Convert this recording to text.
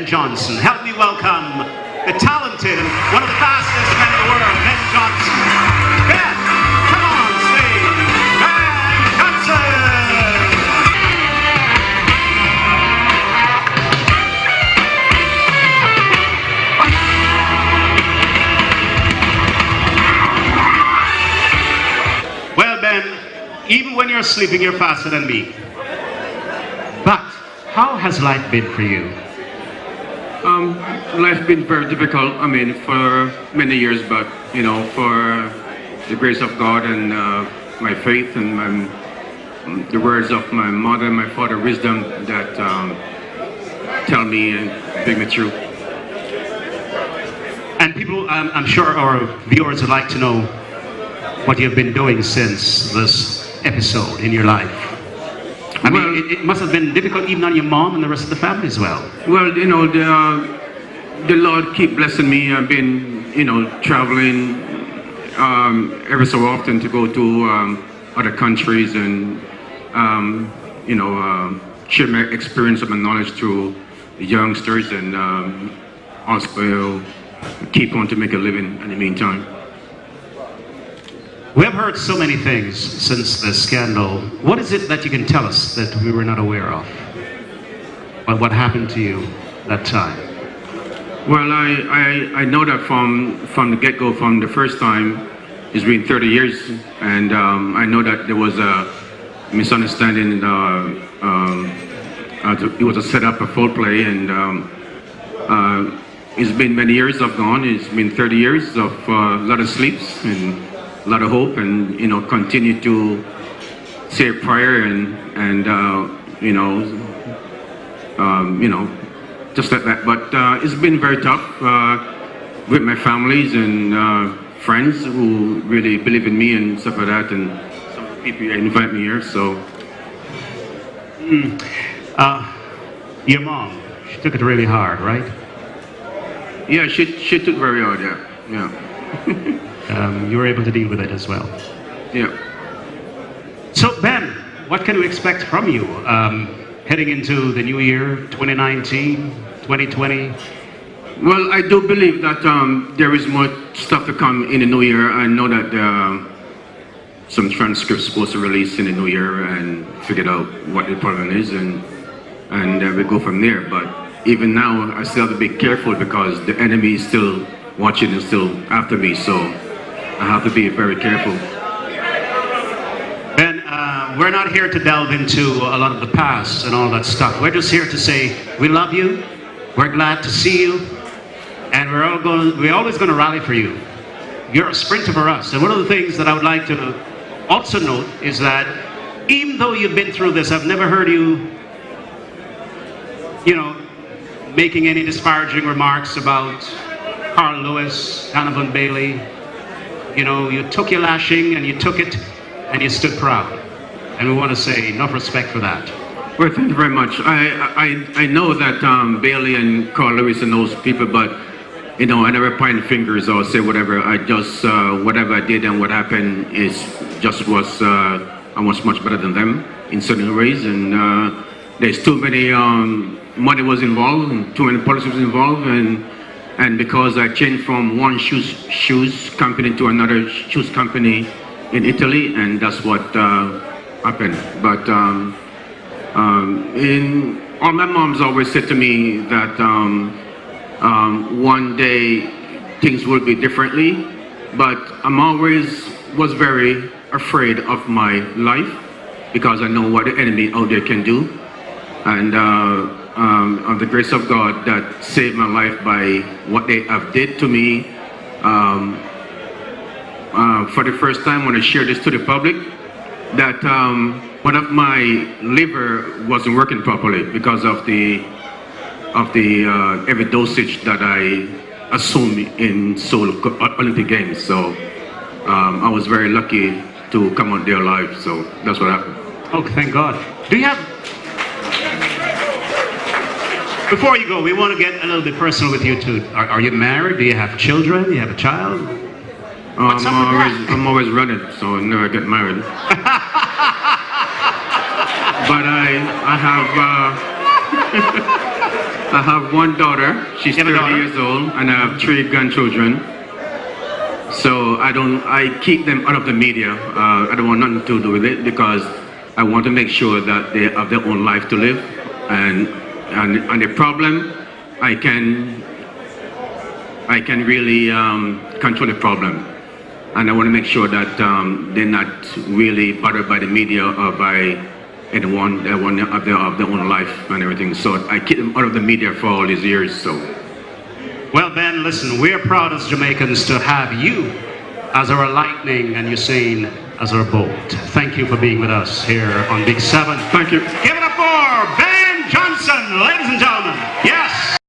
Ben Johnson. Help me welcome the talented and one of the fastest men in the world, Ben Johnson. Ben, come on stage. Ben Johnson. Well, Ben, even when you're sleeping, you're faster than me. But how has life been for you? Life's been very difficult, I mean, for many years, but, you know, for the grace of God and my faith and the words of my mother and my father, wisdom that tell me and bring me through. And people, I'm sure our viewers would like to know what you've been doing since this episode in your life. I mean, it must have been difficult even on your mom and the rest of the family as well. Well, you know, the Lord keep blessing me. I've been, you know, traveling ever so often to go to other countries and, you know, share my experience and my knowledge to the youngsters and also keep on to make a living in the meantime. We have heard so many things since the scandal. What is it that you can tell us that we were not aware of? What happened to you that time? Well, I know that from the get-go, from the first time, it's been 30 years, and I know that there was a misunderstanding. It was a setup, a foul play, and it's been many years I've gone. It's been 30 years of a lot of sleeps and a lot of hope, and you know, continue to say a prayer and you know, just like that. But it's been very tough with my families and friends who really believe in me and stuff like that, and some people invite me here. So, your mom, she took it really hard, right? yeah, she took very hard. Yeah. You were able to deal with it as well. Yeah. So Ben, what can we expect from you heading into the new year, 2019, 2020? Well, I do believe that there is more stuff to come in the new year. I know that some transcripts supposed to release in the new year and figure out what the problem is, and we go from there. But even now, I still have to be careful because the enemy is still watching and still after me. So I have to be very careful. Ben, we're not here to delve into a lot of the past and all that stuff. We're just here to say we love you, we're glad to see you, and we're always going to rally for you. You're a sprinter for us. And one of the things that I would like to also note is that even though you've been through this, I've never heard you, you know, making any disparaging remarks about Carl Lewis, Donovan Bailey. You know, you took your lashing and you took it and you stood proud. And we want to say enough respect for that. Well, thank you very much. I know that Bailey and Carl Lewis and those people, but you know, I never point fingers or say whatever. I just whatever I did and what happened is just was I was much better than them in certain ways, and there's too many money was involved and too many politics was involved, and because I changed from one shoes company to another shoes company in Italy, and that's what happened. But all my moms always said to me that one day things will be differently, but I'm always was very afraid of my life because I know what the enemy out there can do, and of the grace of God that saved my life by what they have did to me. For the first time when I shared this to the public, that one of my liver wasn't working properly because of the heavy dosage that I assumed in Seoul Olympic Games. So I was very lucky to come out there alive. So that's what happened. Oh, thank God. Do you have... Before you go, we want to get a little bit personal with you too. Are you married? Do you have children? Do you have a child? I'm always running, so I never get married. But I have I have one daughter. She's You have a 30 daughter? years old, and I have 3 grandchildren. So I keep them out of the media. I don't want nothing to do with it because I want to make sure that they have their own life to live. And the problem, I can really control the problem. And I want to make sure that they're not really bothered by the media or by anyone that want to have their own life and everything. So I keep them out of the media for all these years. So. Well, Ben, listen, we're proud as Jamaicans to have you as our lightning and Usain as our bolt. Thank you for being with us here on Big 7. Thank you. Give it up for Ben Johnson, ladies and gentlemen.